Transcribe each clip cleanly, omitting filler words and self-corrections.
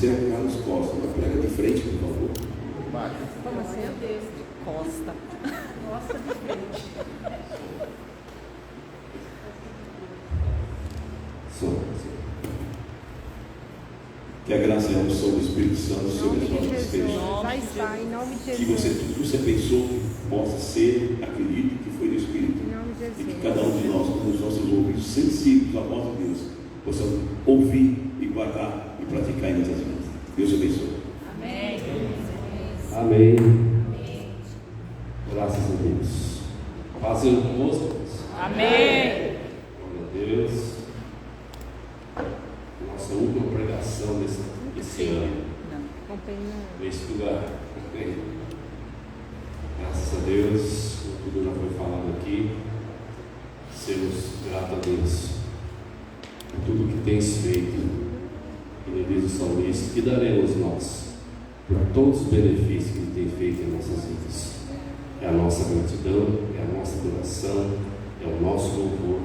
Você é Carlos Costa, mas prega de frente, por favor. Como assim? Costa. Costa de frente. Que a graça e a unção do Espírito Santo sobre as nossas vidas. Já está, em nome de Que Jesus. tudo que você pensou possa ser, acredite que foi do Espírito. Em nome de Jesus. E que cada um de nós, com os nossos ouvidos sensíveis à voz de Deus, possamos ouvir e guardar e praticar em nossas vidas. Deus abençoe. Amém. Amém. Graças a Deus. Paz seja convosco. Amém. Glória a Deus. Nossa última pregação desse ano. Neste lugar. Graças a Deus, tudo já foi falado aqui. Sermos gratos a Deus por tudo que tens feito. E me diz o salmista, que daremos nós por todos os benefícios que Ele tem feito em nossas vidas. É a nossa gratidão, é a nossa adoração, é o nosso louvor,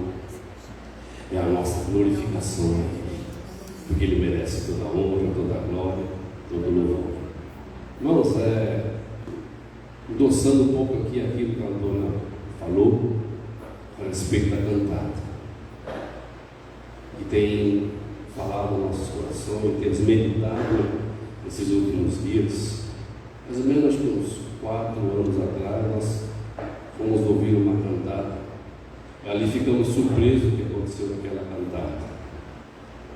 é a nossa glorificação a Ele, porque Ele merece toda a honra, toda a glória, todo o louvor. Irmãos, endossando um pouco aqui aquilo que a dona falou a respeito da cantata, que tem falado no nosso coração e temos meditado nesses últimos dias. Mais ou menos, acho que uns 4 anos atrás, nós fomos ouvir uma cantata. Ali ficamos surpresos do que aconteceu naquela cantata,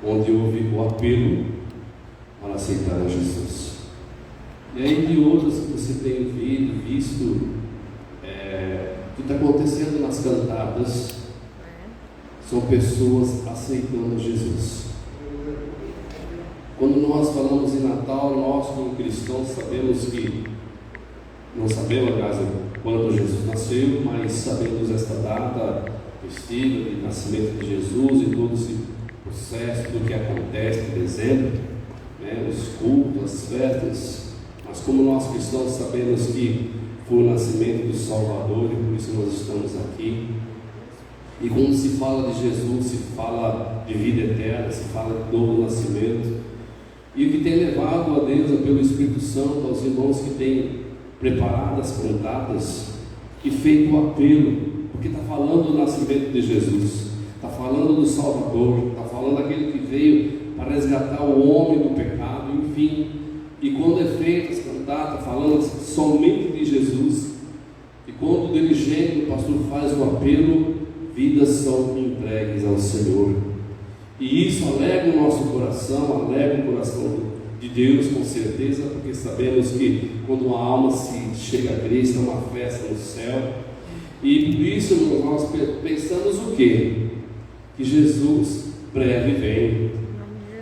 onde houve o apelo para aceitar a Jesus. E aí de outras que você tem visto, o que está acontecendo nas cantatas são pessoas aceitando Jesus. Quando nós falamos em Natal, nós como cristãos sabemos que, não sabemos, aliás, quando Jesus nasceu, mas sabemos esta data festiva de nascimento de Jesus e todo esse processo do que acontece em dezembro, os cultos, as festas. Mas como nós cristãos sabemos que foi o nascimento do Salvador e por isso nós estamos aqui. E quando se fala de Jesus, se fala de vida eterna, se fala de novo nascimento. E o que tem levado a Deus é pelo Espírito Santo, aos irmãos que têm preparado as cantatas e feito o apelo, porque está falando do nascimento de Jesus, está falando do Salvador, está falando daquele que veio para resgatar o homem do pecado, enfim. E quando é feita as cantatas, falando somente de Jesus, e quando o dirigente, o pastor faz o apelo, vidas são entregues ao Senhor. E isso alegra o nosso coração, alegra o coração de Deus, com certeza, porque sabemos que quando uma alma se chega a Cristo, é uma festa no céu. E por isso nós pensamos o quê? Que Jesus breve vem.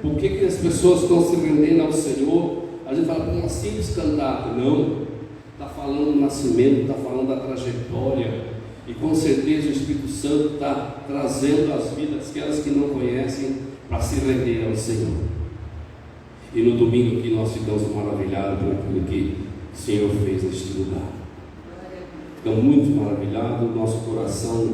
Por que as pessoas estão se rendendo ao Senhor? A gente fala, uma simples cantata. Não, está falando do nascimento, está falando da trajetória. E com certeza o Espírito Santo está trazendo as vidas, aquelas que não conhecem, para se render ao Senhor. E no domingo que nós ficamos maravilhados por aquilo que o Senhor fez neste lugar. Ficamos muito maravilhados, nosso coração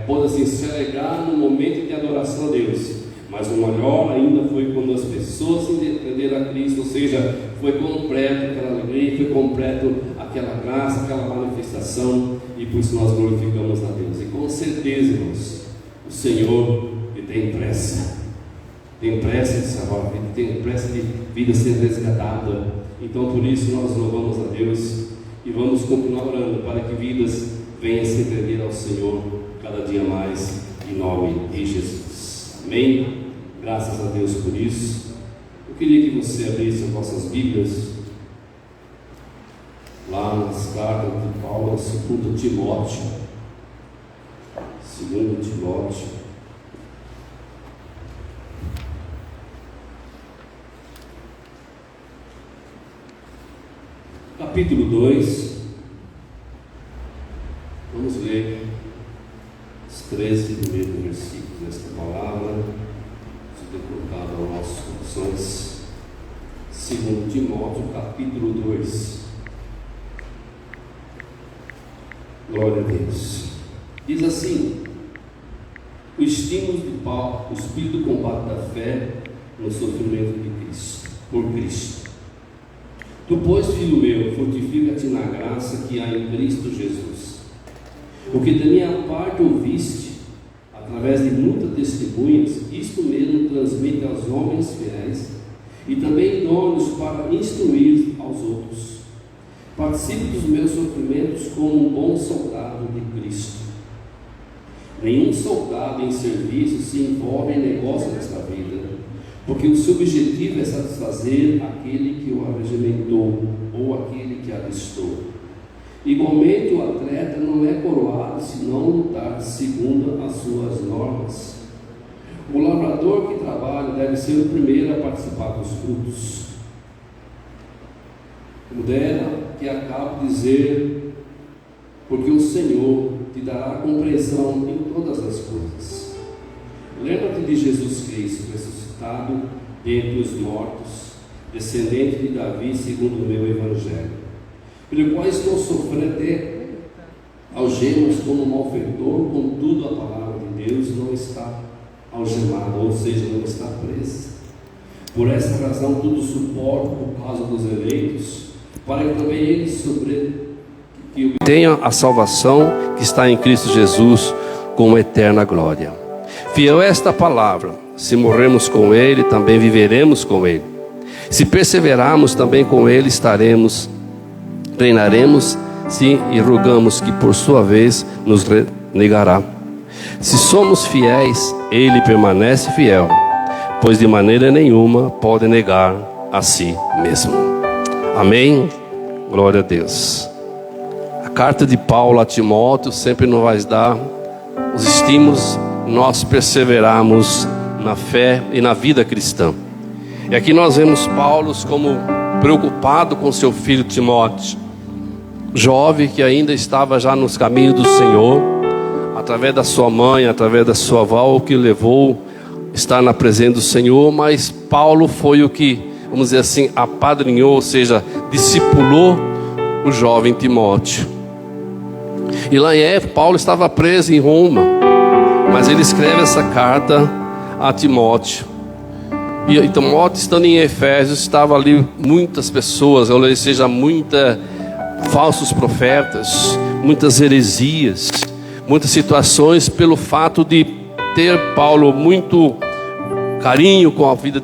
pode assim se alegrar no momento de adoração a Deus. Mas o melhor ainda foi quando as pessoas se renderam a Cristo, ou seja, foi completo aquela alegria, foi completo aquela graça, aquela manifestação, e por isso nós glorificamos a Deus. E com certeza, irmãos, o Senhor tem pressa de salvar a vida, tem pressa de vida ser resgatada. Então por isso nós louvamos a Deus e vamos continuar orando para que vidas venham se render ao Senhor cada dia mais, em nome de Jesus. Amém? Graças a Deus por isso. Eu queria que você abrisse as vossas Bíblias lá nas cartas de Paulo, 2 Timóteo. 2 Timóteo. Capítulo 2. Vamos ler os 13 primeiros versículos desta palavra, declarada aos nossos corações. 2 Timóteo, capítulo 2. Glória a Deus. Diz assim: o estímulo de Paulo, o espírito do combate da fé no sofrimento de Cristo. por Cristo. Tu, pois, filho meu, fortifica-te na graça que há em Cristo Jesus. O que da minha parte ouviste, através de muitas testemunhas, isto mesmo transmite aos homens fiéis e também idôneos para instruir aos outros. Participe dos meus sofrimentos como um bom soldado de Cristo. Nenhum soldado em serviço se envolve em negócio desta vida, porque o seu objetivo é satisfazer aquele que o arregimentou ou aquele que alistou. Igualmente, o atleta não é coroado se não lutar segundo as suas normas. O lavrador que trabalha deve ser o primeiro a participar dos frutos. Como dera que acabo de dizer, porque o Senhor te dará compreensão em todas as coisas. Lembra-te de Jesus Cristo, ressuscitado dentre os mortos, descendente de Davi, segundo o meu evangelho, pelo qual estou sofrendo até algemas como um malfeitor, contudo a palavra de Deus não está algemada, ou seja, não está presa. Por essa razão tudo suporto por causa dos eleitos, para que também eles tenham a salvação que está em Cristo Jesus com eterna glória. Fiel é esta palavra: se morrermos com Ele, também viveremos com Ele. Se perseverarmos, também com Ele reinaremos, sim, e rogamos que por sua vez nos negará. Se somos fiéis, Ele permanece fiel, pois de maneira nenhuma pode negar a si mesmo. Amém? Glória a Deus. A carta de Paulo a Timóteo sempre nos vai dar os estímulos, nós perseverarmos na fé e na vida cristã. E aqui nós vemos Paulo como preocupado com seu filho Timóteo, jovem que ainda estava já nos caminhos do Senhor, através da sua mãe, através da sua avó, o que levou a estar na presença do Senhor. Mas Paulo foi o que, vamos dizer assim, apadrinhou, ou seja, discipulou o jovem Timóteo. E lá em Éfeso, Paulo estava preso em Roma, mas ele escreve essa carta a Timóteo. E Timóteo, estando em Efésios, estava ali muitas pessoas, ou seja, muitos falsos profetas, muitas heresias, muitas situações, pelo fato de ter Paulo muito carinho com a vida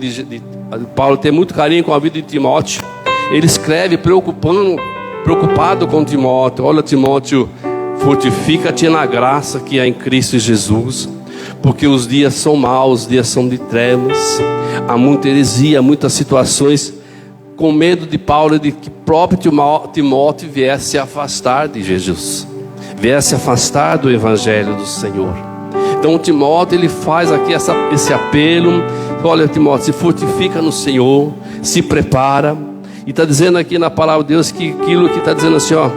Paulo ter muito carinho com a vida de Timóteo. Ele escreve preocupado com Timóteo: olha, Timóteo, fortifica-te na graça que há em Cristo Jesus, porque os dias são maus, os dias são de trevas, há muita heresia, muitas situações, com medo de Paulo de que próprio Timóteo viesse se afastar de Jesus, viesse se afastar do Evangelho do Senhor. Então Timóteo, ele faz aqui esse apelo: olha, Timóteo, se fortifica no Senhor, se prepara. E está dizendo aqui na palavra de Deus que aquilo que está dizendo assim, ó,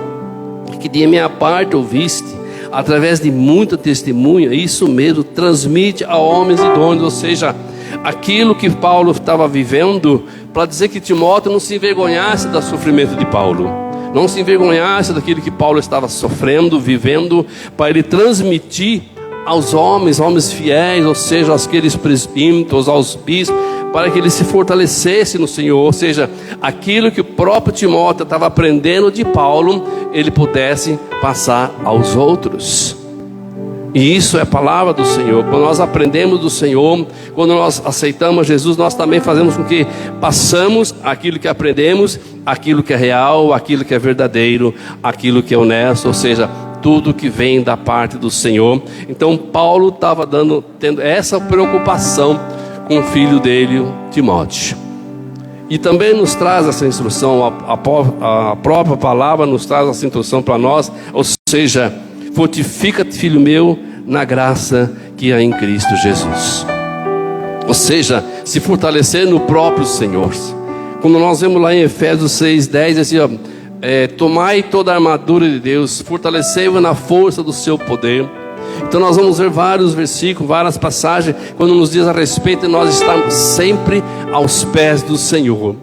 que de minha parte ouviste, através de muita testemunha, isso mesmo, transmite a homens idôneos. Ou seja, aquilo que Paulo estava vivendo, para dizer que Timóteo não se envergonhasse do sofrimento de Paulo, não se envergonhasse daquilo que Paulo estava sofrendo, vivendo, para ele transmitir aos homens fiéis, ou seja, aqueles presbíteros, aos bispos, para que ele se fortalecesse no Senhor. Ou seja, aquilo que o próprio Timóteo estava aprendendo de Paulo, ele pudesse passar aos outros. E isso é a palavra do Senhor. Quando nós aprendemos do Senhor, quando nós aceitamos Jesus, nós também fazemos com que passamos aquilo que aprendemos, aquilo que é real, aquilo que é verdadeiro, aquilo que é honesto, ou seja, tudo que vem da parte do Senhor. Então Paulo estava tendo essa preocupação com o filho dele, Timóteo. E também nos traz essa instrução, a própria palavra nos traz essa instrução para nós, ou seja, fortifica-te, filho meu, na graça que há em Cristo Jesus. Ou seja, se fortalecer no próprio Senhor. Quando nós vemos lá em Efésios 6:10, assim, ó, tomai toda a armadura de Deus, fortalecei-vos na força do seu poder. Então nós vamos ver vários versículos, várias passagens, quando nos diz a respeito de nós estarmos sempre aos pés do Senhor,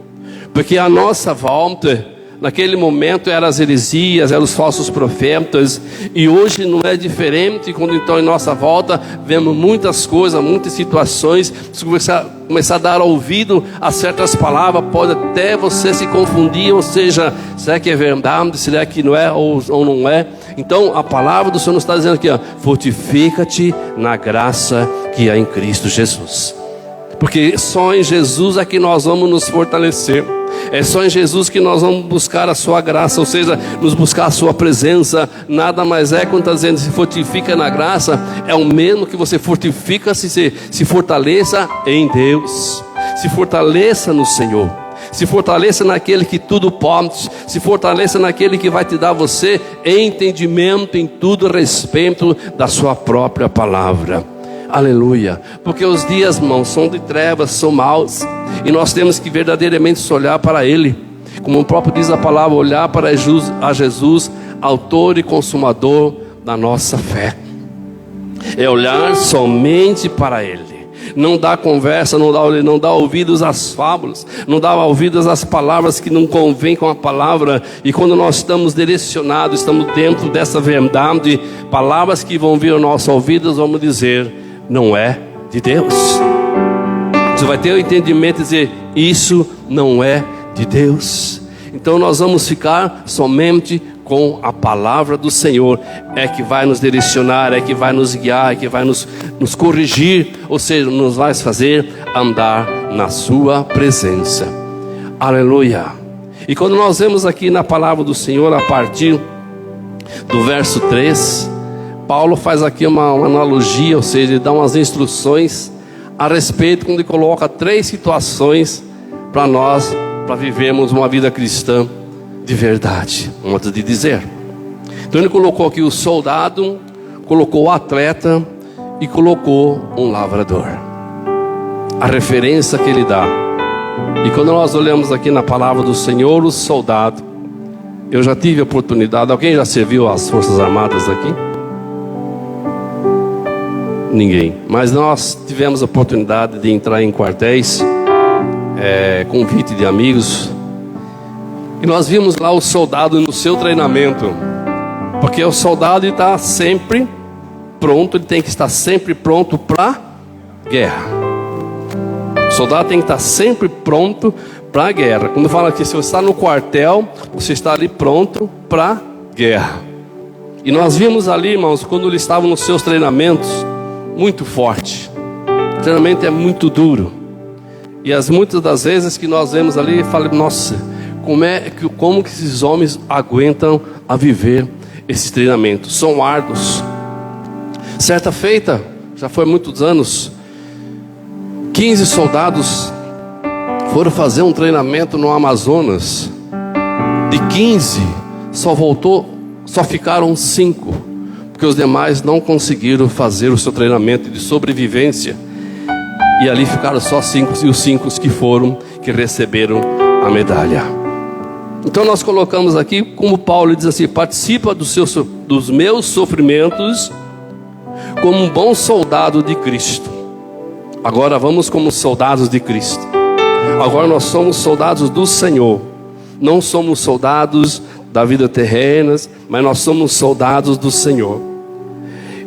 porque a nossa volta Naquele momento eram as heresias, eram os falsos profetas, e hoje não é diferente. Quando então em nossa volta vemos muitas coisas, muitas situações, se começar a dar ouvido a certas palavras, pode até você se confundir, ou seja, será que é verdade, será que não é ou não é? Então a palavra do Senhor nos está dizendo aqui, ó, fortifica-te na graça que há em Cristo Jesus, porque só em Jesus é que nós vamos nos fortalecer. É só em Jesus que nós vamos buscar a sua graça, ou seja, nos buscar a sua presença. Nada mais é quando está dizendo se fortifica na graça, é o mesmo que você fortifica, se fortaleça em Deus, se fortaleça no Senhor, se fortaleça naquele que tudo pode, se fortaleça naquele que vai te dar você entendimento em tudo a respeito da sua própria palavra. Aleluia, porque os dias, irmãos, são de trevas, são maus, e nós temos que verdadeiramente olhar para Ele, como o próprio diz a palavra, olhar para Jesus, autor e consumador da nossa fé. É olhar somente para Ele, não dá conversa, não dá ouvidos às fábulas, não dá ouvidos às palavras que não convêm com a palavra. E quando nós estamos direcionados, estamos dentro dessa verdade, palavras que vão vir aos nossos ouvidos, vamos dizer, não é de Deus. Você vai ter o entendimento e dizer, isso não é de Deus. Então nós vamos ficar somente com a palavra do Senhor, é que vai nos direcionar, é que vai nos guiar, é que vai nos corrigir, ou seja, nos vai fazer andar na sua presença. Aleluia. E quando nós vemos aqui na palavra do Senhor, a partir do verso 3, Paulo faz aqui uma analogia, ou seja, ele dá umas instruções a respeito, quando ele coloca 3 situações para nós, para vivermos uma vida cristã de verdade, um modo de dizer. Então ele colocou aqui o soldado, colocou o atleta e colocou um lavrador. A referência que ele dá. E quando nós olhamos aqui na palavra do Senhor, o soldado, eu já tive a oportunidade, alguém já serviu as Forças Armadas aqui? Ninguém, mas nós tivemos a oportunidade de entrar em quartéis, convite de amigos, e nós vimos lá o soldado no seu treinamento, porque o soldado está sempre pronto, ele tem que estar sempre pronto para guerra. O soldado tem que estar sempre pronto para a guerra. Quando fala que se você está no quartel, você está ali pronto para guerra. E nós vimos ali, irmãos, quando eles estavam nos seus treinamentos, muito forte. O treinamento é muito duro. E muitas das vezes que nós vemos ali, falamos, nossa, como que esses homens aguentam a viver esses treinamentos? São árduos. Certa feita, já foi há muitos anos, 15 soldados foram fazer um treinamento no Amazonas. De 15, só ficaram 5, porque os demais não conseguiram fazer o seu treinamento de sobrevivência. E ali ficaram só 5, e os 5 que receberam a medalha. Então nós colocamos aqui, como Paulo diz assim, participa dos meus sofrimentos como um bom soldado de Cristo. Agora vamos como soldados de Cristo. Agora nós somos soldados do Senhor. Não somos soldados da vida terrena, mas nós somos soldados do Senhor.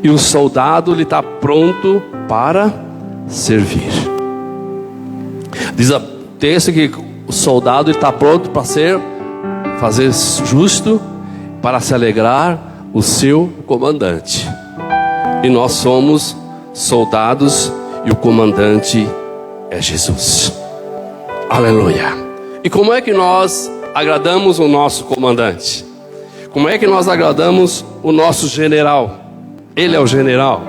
E o soldado, ele está pronto para servir. Diz o texto que o soldado está pronto para fazer justo, para se alegrar o seu comandante. E nós somos soldados e o comandante é Jesus. Aleluia. E como é que nós agradamos o nosso comandante? Como é que nós agradamos o nosso general? Ele é o general.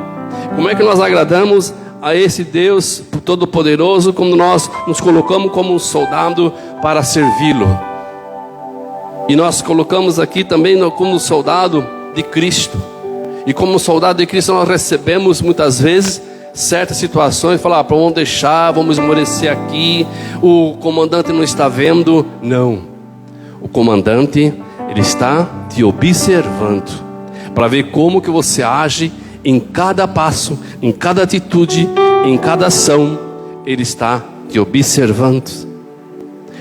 Como é que nós agradamos a esse Deus Todo-Poderoso, quando nós nos colocamos como um soldado para servi-lo? E nós colocamos aqui também como soldado de Cristo. E como soldado de Cristo nós recebemos muitas vezes certas situações, falar, vamos deixar, vamos esmorecer aqui, o comandante não está vendo. Não, o comandante, ele está te observando, para ver como que você age em cada passo, em cada atitude, em cada ação. Ele está te observando,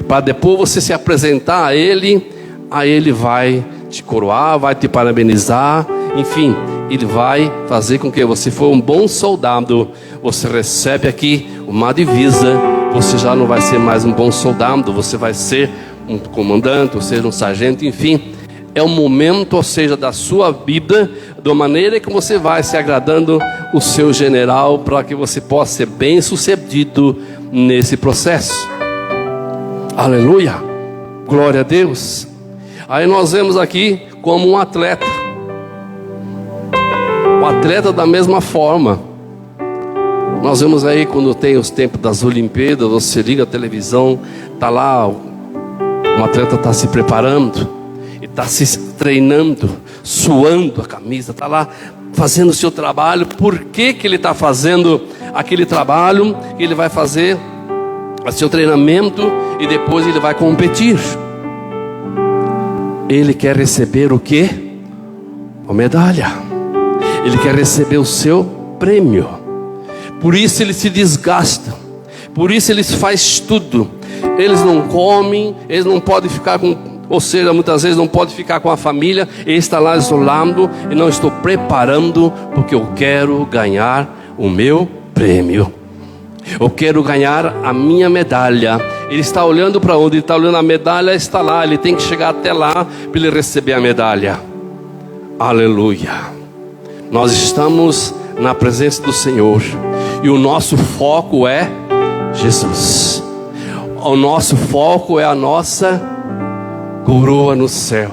para depois você se apresentar a ele aí ele vai te coroar, vai te parabenizar, enfim, ele vai fazer com que você for um bom soldado. Você recebe aqui uma divisa, você já não vai ser mais um bom soldado, você vai ser um comandante, ou seja, um sargento, enfim. É um momento, ou seja, da sua vida, da maneira que você vai se agradando o seu general, para que você possa ser bem sucedido nesse processo. Aleluia, glória a Deus. Aí nós vemos aqui como um atleta. O atleta da mesma forma. Nós vemos aí quando tem os tempos das Olimpíadas, você liga a televisão, está lá, um atleta está se preparando, está se treinando, suando a camisa, está lá fazendo o seu trabalho. Por que que ele está fazendo aquele trabalho? Ele vai fazer o seu treinamento e depois ele vai competir. Ele quer receber o quê? A medalha. Ele quer receber o seu prêmio. Por isso ele se desgasta. Por isso eles fazem tudo. Eles não comem, eles não podem ficar com, ou seja, muitas vezes não pode ficar com a família. Ele está lá isolado e não estou preparando, porque eu quero ganhar o meu prêmio. Eu quero ganhar a minha medalha. Ele está olhando para onde? Ele está olhando, a medalha está lá. Ele tem que chegar até lá para ele receber a medalha. Aleluia. Nós estamos na presença do Senhor e o nosso foco é Jesus. O nosso foco é a nossa coroa no céu.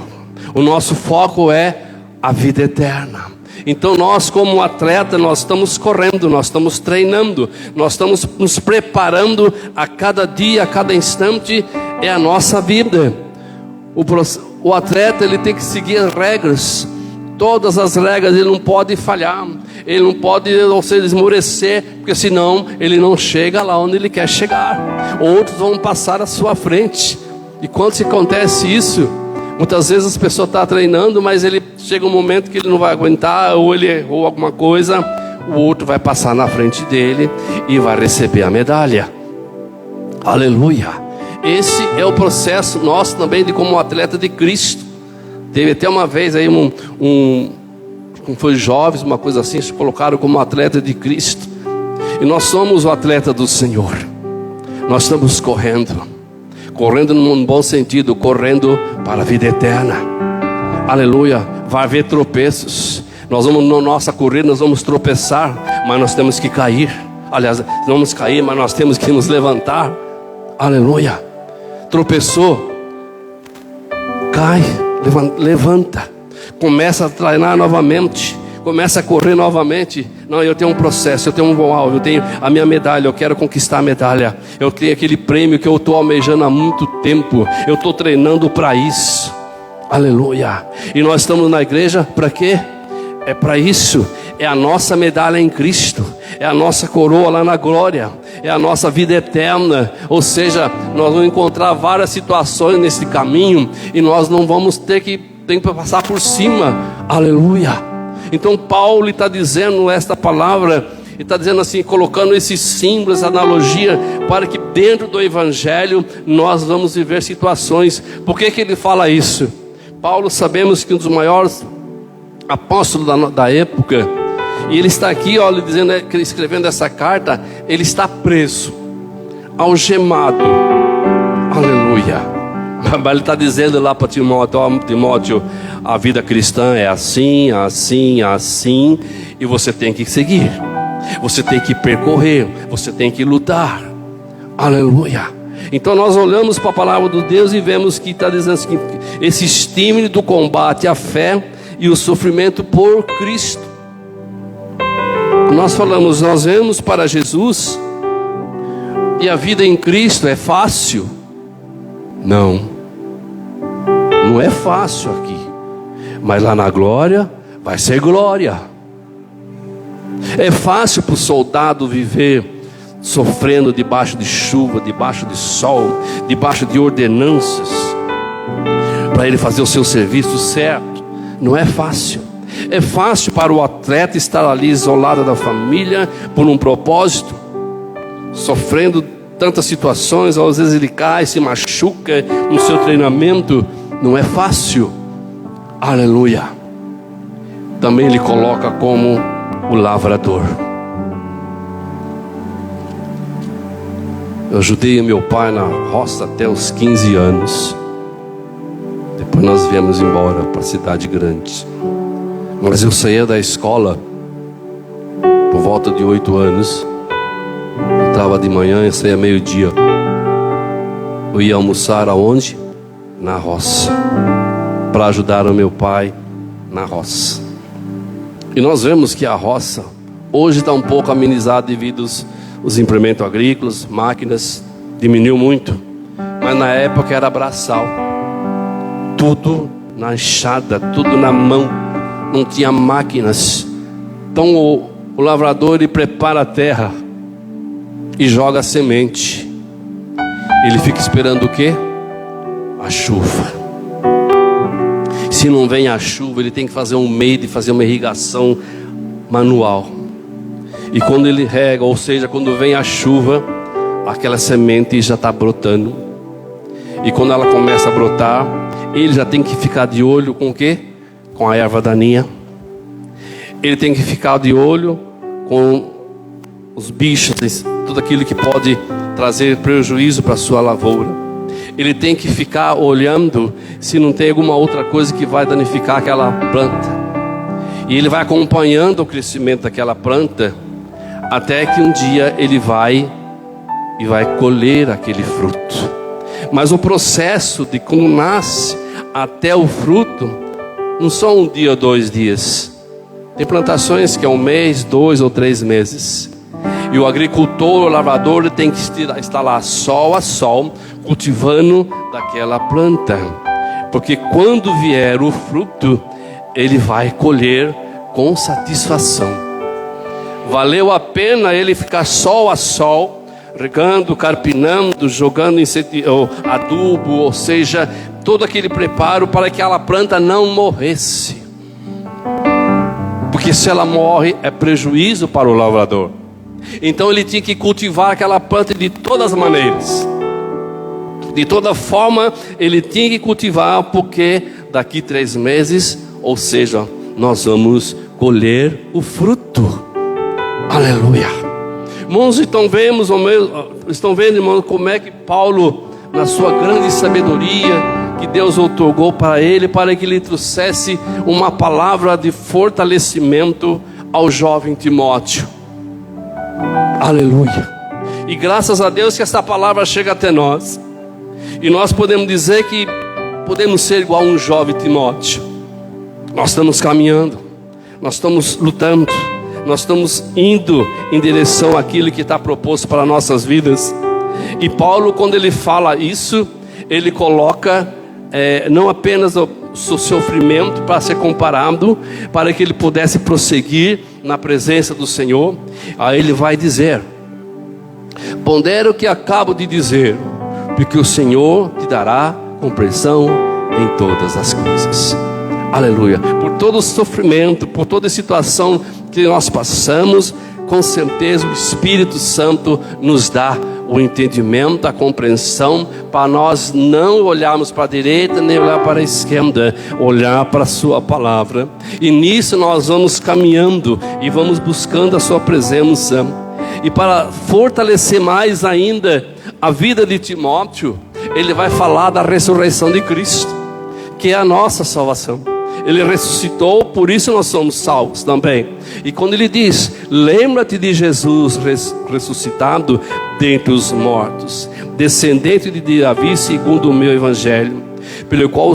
O nosso foco é a vida eterna. Então nós, como atleta, nós estamos correndo, nós estamos treinando, nós estamos nos preparando a cada dia, a cada instante. É a nossa vida. O atleta, ele tem que seguir as regras, todas as regras. Ele não pode falhar, ele não pode, ou seja, esmorecer, porque senão ele não chega lá onde ele quer chegar. Outros vão passar à sua frente. E quando se acontece isso, muitas vezes as pessoas estão treinando, mas ele chega um momento que ele não vai aguentar, ou ele errou alguma coisa, o outro vai passar na frente dele e vai receber a medalha. Aleluia. Esse é o processo nosso também de como atleta de Cristo. Teve até uma vez aí foi jovens, uma coisa assim, se colocaram como atleta de Cristo. E nós somos o atleta do Senhor. Nós estamos correndo num bom sentido, correndo para a vida eterna. Aleluia. Vai haver tropeços. Nós vamos, na nossa corrida, nós vamos tropeçar, mas nós temos que cair. Aliás, vamos cair, mas nós temos que nos levantar. Aleluia. Tropeçou, cai, levanta, começa a treinar novamente, começa a correr novamente. Não, eu tenho um processo, eu tenho um alvo, eu tenho a minha medalha, eu quero conquistar a medalha. Eu tenho aquele prêmio que eu estou almejando há muito tempo. Eu estou treinando para isso. Aleluia. E nós estamos na igreja para quê? É para isso. É a nossa medalha em Cristo, é a nossa coroa lá na glória, é a nossa vida eterna. Ou seja, nós vamos encontrar várias situações nesse caminho e nós não vamos ter que passar por cima. Aleluia. Então Paulo está dizendo esta palavra, ele está dizendo assim, colocando esses símbolos, essa analogia, para que dentro do Evangelho nós vamos viver situações. Por que ele fala isso? Paulo, sabemos que um dos maiores apóstolos da época, e ele está aqui, olha, dizendo, escrevendo essa carta, ele está preso, algemado. Aleluia. Mas ele está dizendo lá para Timóteo, ó, Timóteo, a vida cristã é assim, assim, assim, e você tem que seguir, você tem que percorrer, você tem que lutar. Aleluia. Então nós olhamos para a palavra de Deus e vemos que está dizendo assim, esse estímulo do combate à fé e o sofrimento por Cristo. Nós falamos, nós vemos para Jesus, e a vida em Cristo é fácil? Não, não é fácil aqui, mas lá na glória vai ser glória. É fácil para o soldado viver sofrendo debaixo de chuva, debaixo de sol, debaixo de ordenanças, para ele fazer o seu serviço certo? Não é fácil. É fácil para o atleta estar ali isolado da família por um propósito, sofrendo tantas situações. Às vezes ele cai, se machuca no seu treinamento. não é fácil. Aleluia. Também Ele coloca como o lavrador. Eu ajudei meu pai na roça até os 15 anos. Depois nós viemos embora para a cidade grande. Mas eu saía da escola por volta de 8 anos. Entrava de manhã e saía meio-dia. Eu ia almoçar aonde? Na roça, para ajudar o meu pai na roça. E nós vemos que a roça hoje está um pouco amenizada devido aos implementos agrícolas, máquinas, diminuiu muito. Mas na época era braçal, tudo na enxada, tudo na mão, não tinha máquinas. Então o lavrador, ele prepara a terra e joga a semente. Ele fica esperando o quê? A chuva. Se não vem a chuva, ele tem que fazer um meio de fazer uma irrigação manual. E quando ele rega, ou seja, quando vem a chuva, aquela semente já está brotando. E quando ela começa a brotar, ele já tem que ficar de olho com o quê? Com a erva daninha. Ele tem que ficar de olho com os bichos, tudo aquilo que pode trazer prejuízo para a sua lavoura. Ele tem que ficar olhando se não tem alguma outra coisa que vai danificar aquela planta. E ele vai acompanhando o crescimento daquela planta, até que um dia ele vai colher aquele fruto. Mas o processo de quando nasce até o fruto, não são um dia ou 2 dias. Tem plantações que é 1 mês, 2 ou 3 meses. E o agricultor, o lavrador, tem que estar lá sol a sol, cultivando daquela planta. Porque quando vier o fruto, ele vai colher com satisfação. Valeu a pena ele ficar sol a sol, regando, carpinando, jogando adubo, ou seja, todo aquele preparo para que aquela planta não morresse. Porque se ela morre, é prejuízo para o lavrador. Então ele tinha que cultivar aquela planta de todas as maneiras. De toda forma, ele tinha que cultivar, porque daqui 3 meses, ou seja, nós vamos colher o fruto. Aleluia. Irmãos, estão vendo, irmãos, como é que Paulo, na sua grande sabedoria, que Deus outorgou para ele, para que ele trouxesse uma palavra de fortalecimento ao jovem Timóteo. Aleluia. E graças a Deus que essa palavra chega até nós. E nós podemos dizer que podemos ser igual a um jovem Timóteo. Nós estamos caminhando, nós estamos lutando, nós estamos indo em direção àquilo que está proposto para nossas vidas. E Paulo, quando ele fala isso, ele coloca não apenas o seu sofrimento para ser comparado, para que ele pudesse prosseguir na presença do Senhor. Aí ele vai dizer: pondera o que acabo de dizer, porque o Senhor te dará compreensão em todas as coisas. Aleluia. Por todo o sofrimento, por toda a situação que nós passamos, com certeza o Espírito Santo nos dá o entendimento, a compreensão, para nós não olharmos para a direita nem olhar para a esquerda, olhar para a sua palavra. E nisso nós vamos caminhando e vamos buscando a sua presença. E para fortalecer mais ainda a vida de Timóteo, ele vai falar da ressurreição de Cristo, que é a nossa salvação. Ele ressuscitou, por isso nós somos salvos também. E quando ele diz: lembra-te de Jesus ressuscitado dentre os mortos, descendente de Davi segundo o meu evangelho, pelo qual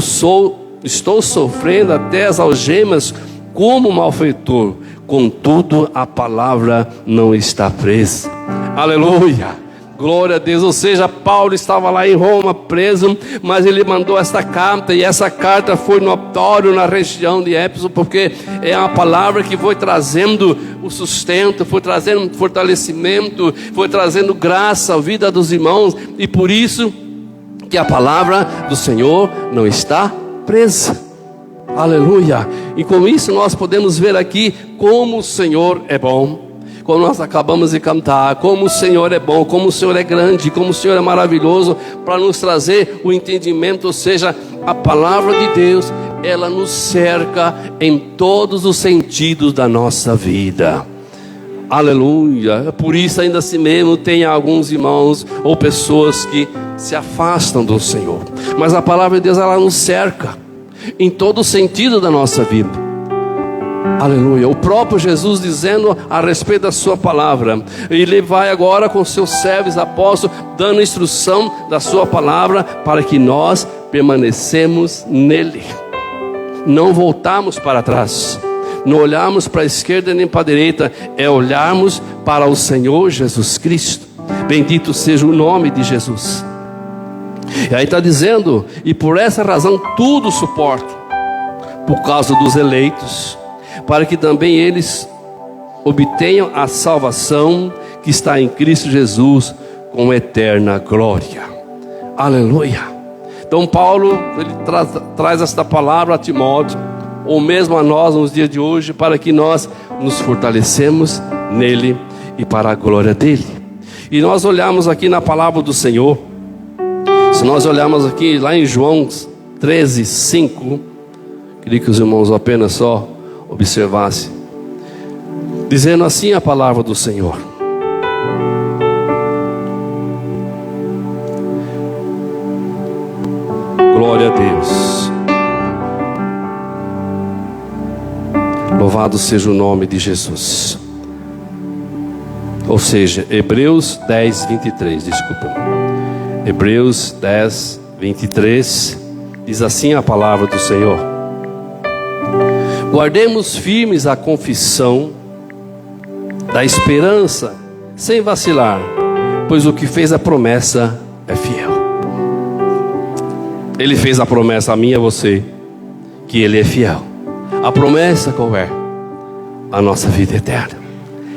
estou sofrendo até as algemas como malfeitor, contudo a palavra não está presa. Aleluia. Glória a Deus. Ou seja, Paulo estava lá em Roma preso, mas ele mandou esta carta, e essa carta foi notório na região de Éfeso, porque é a palavra que foi trazendo o sustento, foi trazendo fortalecimento, foi trazendo graça à vida dos irmãos. E por isso que a palavra do Senhor não está presa. Aleluia. E com isso nós podemos ver aqui como o Senhor é bom, como nós acabamos de cantar, como o Senhor é bom, como o Senhor é grande, como o Senhor é maravilhoso, para nos trazer o entendimento. Ou seja, a palavra de Deus, ela nos cerca em todos os sentidos da nossa vida. Aleluia. Por isso, ainda assim mesmo, tem alguns irmãos ou pessoas que se afastam do Senhor, mas a palavra de Deus, ela nos cerca em todo o sentido da nossa vida. Aleluia. O próprio Jesus dizendo a respeito da sua palavra, ele vai agora com seus servos apóstolos, dando instrução da sua palavra, para que nós permanecemos nele, não voltamos para trás, não olharmos para a esquerda nem para a direita, é olharmos para o Senhor Jesus Cristo. Bendito seja o nome de Jesus. E aí está dizendo, e por essa razão tudo suporto, por causa dos eleitos, para que também eles obtenham a salvação que está em Cristo Jesus com eterna glória. Aleluia. Então Paulo, ele traz esta palavra a Timóteo, ou mesmo a nós nos dias de hoje, para que nós nos fortalecemos nele e para a glória dele. E nós olhamos aqui na palavra do Senhor, se nós olharmos aqui lá em João 13:5, queria que os irmãos apenas só observassem, dizendo assim a palavra do Senhor: glória a Deus, louvado seja o nome de Jesus. Ou seja, Hebreus 10:23, desculpa, Hebreus 10:23, diz assim a palavra do Senhor: guardemos firmes a confissão da esperança, sem vacilar, pois o que fez a promessa é fiel. Ele fez a promessa a mim e a você, que Ele é fiel. A promessa qual é? A nossa vida eterna.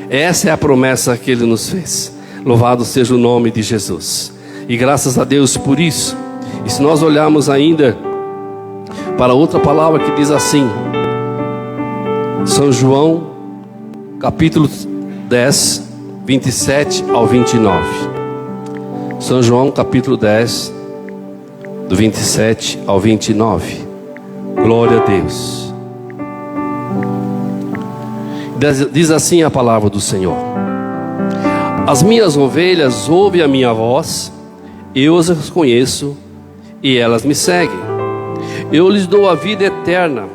Essa é a promessa que Ele nos fez. Louvado seja o nome de Jesus. E graças a Deus por isso. E se nós olharmos ainda para outra palavra que diz assim, São João, capítulo 10, 27 ao 29. São João, capítulo 10, do 27 ao 29. Glória a Deus. Diz assim a palavra do Senhor: as minhas ovelhas ouvem a minha voz, eu as conheço e elas me seguem. Eu lhes dou a vida eterna,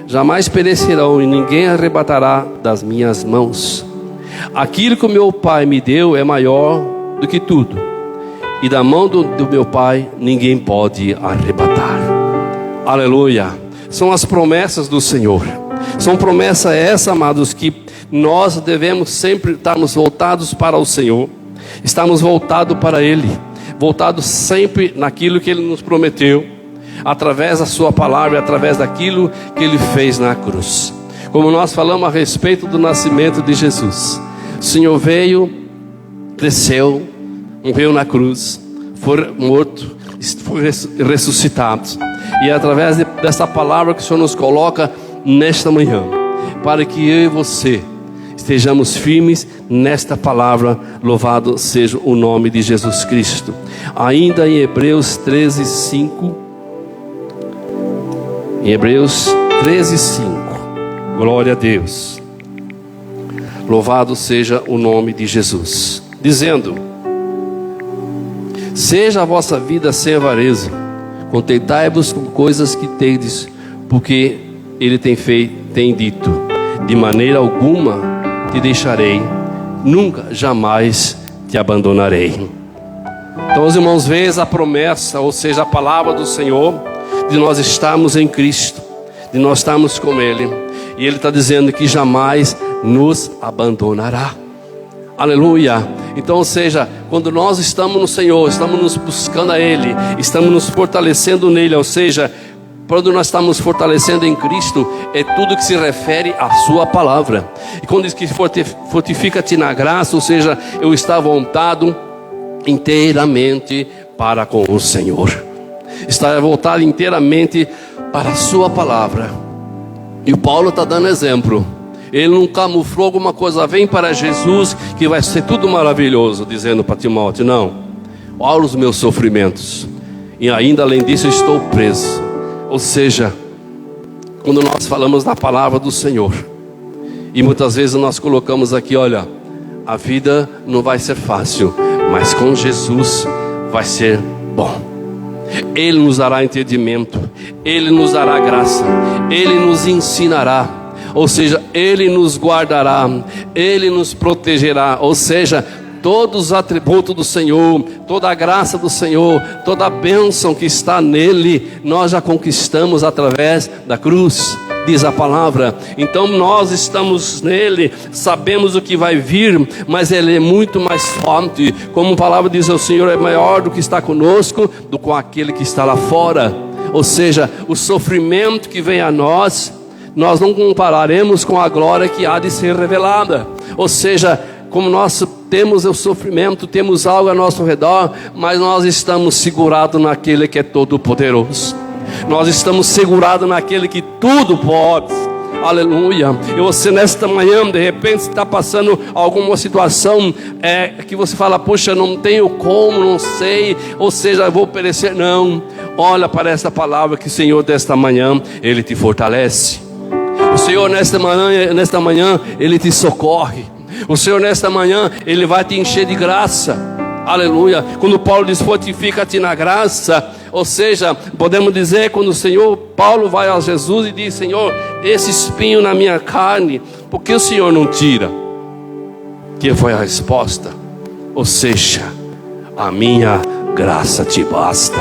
jamais perecerão e ninguém arrebatará das minhas mãos. Aquilo que o meu Pai me deu é maior do que tudo, e da mão do meu Pai ninguém pode arrebatar. Aleluia. São as promessas do Senhor. São promessas essas, amados, que nós devemos sempre estarmos voltados para o Senhor, estarmos voltados para Ele, voltados sempre naquilo que Ele nos prometeu, através da sua palavra, através daquilo que Ele fez na cruz. Como nós falamos a respeito do nascimento de Jesus, o Senhor veio, cresceu, morreu na cruz, foi morto, foi ressuscitado. E é através dessa palavra que o Senhor nos coloca nesta manhã, para que eu e você estejamos firmes nesta palavra. Louvado seja o nome de Jesus Cristo. Ainda em Hebreus 13:5, em Hebreus 13:5, glória a Deus, louvado seja o nome de Jesus, dizendo: seja a vossa vida sem avareza, contentai-vos com coisas que tendes, porque Ele tem dito: de maneira alguma te deixarei, nunca, jamais te abandonarei. Então os irmãos veem a promessa, ou seja, a palavra do Senhor, de nós estarmos em Cristo, de nós estarmos com Ele, e Ele está dizendo que jamais nos abandonará. Aleluia. Então, ou seja, quando nós estamos no Senhor, estamos nos buscando a Ele, estamos nos fortalecendo nele, ou seja, quando nós estamos fortalecendo em Cristo, é tudo que se refere à sua palavra. E quando diz que fortifica-te na graça, ou seja, eu estou voltado inteiramente para com o Senhor, estar voltado inteiramente para a sua palavra. E o Paulo está dando exemplo. Ele não camuflou alguma coisa, vem para Jesus que vai ser tudo maravilhoso, dizendo para Timóteo, não, olha os meus sofrimentos, e ainda além disso eu estou preso. Ou seja, quando nós falamos da palavra do Senhor, e muitas vezes nós colocamos aqui, olha, a vida não vai ser fácil, mas com Jesus vai ser bom. Ele nos dará entendimento, Ele nos dará graça, Ele nos ensinará, ou seja, Ele nos guardará, Ele nos protegerá, ou seja, todos os atributos do Senhor, toda a graça do Senhor, toda a bênção que está nele, nós já conquistamos através da cruz, diz a palavra. Então nós estamos nele, sabemos o que vai vir, mas ele é muito mais forte. Como a palavra diz, o Senhor é maior do que está conosco, do que aquele que está lá fora. Ou seja, o sofrimento que vem a nós não compararemos com a glória que há de ser revelada. Ou seja, como nós temos o sofrimento, temos algo ao nosso redor, mas nós estamos segurados naquele que é todo poderoso. Nós estamos segurados naquele que tudo pode. Aleluia. E você nesta manhã, de repente está passando alguma situação que você fala, poxa, não tenho como, não sei, ou seja, eu vou perecer. Não, olha para essa palavra que o Senhor desta manhã, Ele te fortalece. O Senhor nesta manhã Ele te socorre. O Senhor nesta manhã Ele vai te encher de graça. Aleluia. Quando Paulo diz, fortifica-te na graça, ou seja, podemos dizer, quando o Senhor, Paulo vai a Jesus e diz, Senhor, esse espinho na minha carne, por que o Senhor não tira? Que foi a resposta, ou seja, a minha graça te basta.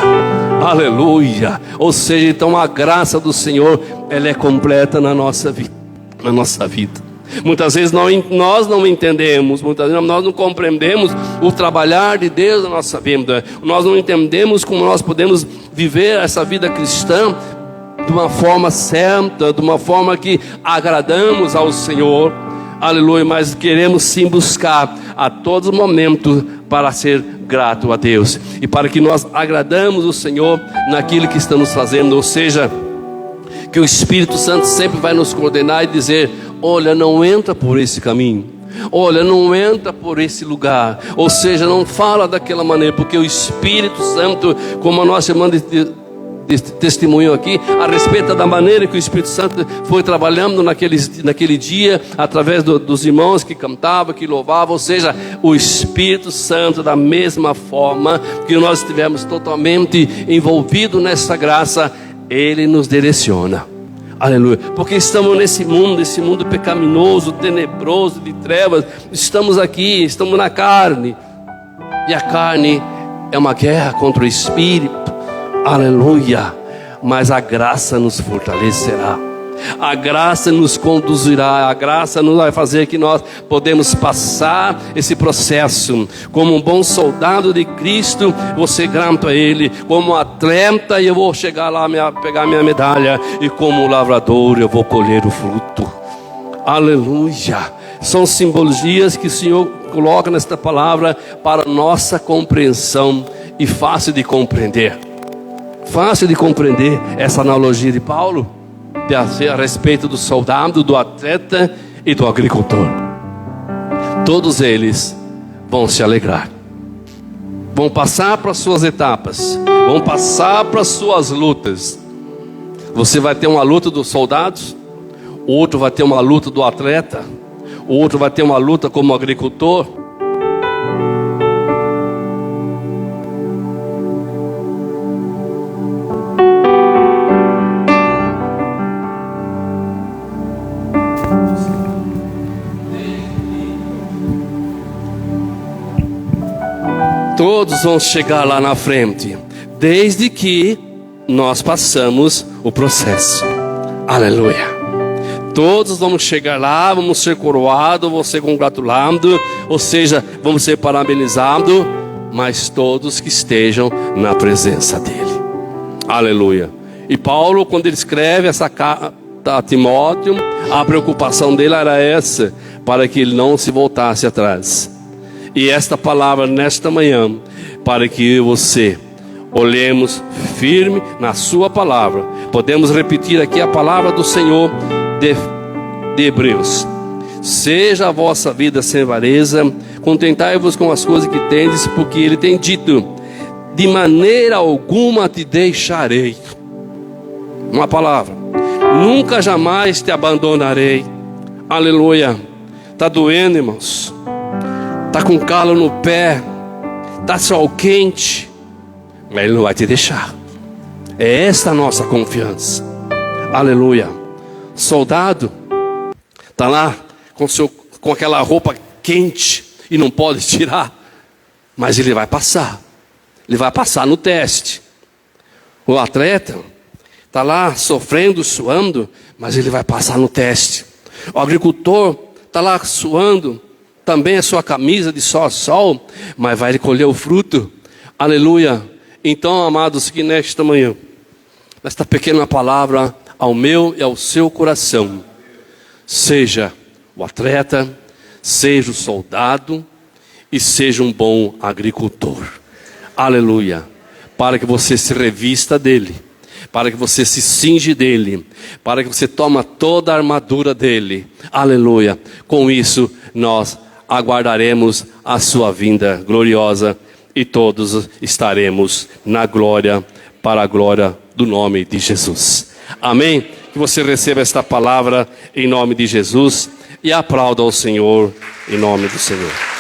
Aleluia. Ou seja, então a graça do Senhor, ela é completa na nossa vida. Muitas vezes nós não entendemos, muitas vezes nós não compreendemos o trabalhar de Deus na nossa vida. Nós não entendemos como nós podemos viver essa vida cristã de uma forma certa, de uma forma que agradamos ao Senhor. Aleluia, mas queremos sim buscar a todo momento para ser grato a Deus. E para que nós agradamos o Senhor naquilo que estamos fazendo. Ou seja, que o Espírito Santo sempre vai nos coordenar e dizer, olha, não entra por esse caminho, olha, não entra por esse lugar. Ou seja, não fala daquela maneira, porque o Espírito Santo, como nós chamamos de testemunho aqui, a respeito da maneira que o Espírito Santo foi trabalhando naquele dia, através dos irmãos que cantavam, que louvavam. Ou seja, o Espírito Santo, da mesma forma que nós estivemos totalmente envolvidos nessa graça, Ele nos direciona. Aleluia. Porque estamos nesse mundo pecaminoso, tenebroso, de trevas. Estamos aqui, estamos na carne. E a carne é uma guerra contra o Espírito. Aleluia. Mas a graça nos fortalecerá. A graça nos conduzirá. A graça nos vai fazer que nós podemos passar esse processo. Como um bom soldado de Cristo, vou ser grato a Ele. Como atleta, eu vou chegar lá, pegar minha medalha. E como lavrador, eu vou colher o fruto. Aleluia. São simbologias que o Senhor coloca nesta palavra para nossa compreensão. E fácil de compreender. Fácil de compreender essa analogia de Paulo a respeito do soldado, do atleta e do agricultor. Todos eles vão se alegrar, vão passar para suas etapas, vão passar para suas lutas. Você vai ter uma luta dos soldados, o outro vai ter uma luta do atleta, o outro vai ter uma luta como agricultor. Todos vão chegar lá na frente, desde que nós passamos o processo. Aleluia. Todos vamos chegar lá, vamos ser coroados, vamos ser congratulados, ou seja, vamos ser parabenizados, mas todos que estejam na presença dele. Aleluia. E Paulo, quando ele escreve essa carta a Timóteo, a preocupação dele era essa, para que ele não se voltasse atrás. E esta palavra nesta manhã, para que você olhemos firme na sua palavra. Podemos repetir aqui a palavra do Senhor de Hebreus. seja a vossa vida sem avareza, contentai-vos com as coisas que tendes, porque ele tem dito: de maneira alguma te deixarei. Uma palavra: nunca jamais te abandonarei. Aleluia. Está doendo, irmãos? Está com calo no pé? Está sol quente? Mas ele não vai te deixar. É esta a nossa confiança. Aleluia. Soldado está lá com aquela roupa quente e não pode tirar, mas ele vai passar. Ele vai passar no teste. O atleta está lá sofrendo, suando, mas ele vai passar no teste. O agricultor está lá suando, também a sua camisa de sol a sol, mas vai colher o fruto. Aleluia. Então, amados, que nesta manhã, nesta pequena palavra ao meu e ao seu coração, seja o atleta, seja o soldado e seja um bom agricultor. Aleluia. Para que você se revista dele, para que você se cinge dele, para que você tome toda a armadura dele. Aleluia. Com isso nós aguardaremos a sua vinda gloriosa e todos estaremos na glória, para a glória do nome de Jesus. Amém? Que você receba esta palavra em nome de Jesus e aplauda ao Senhor em nome do Senhor.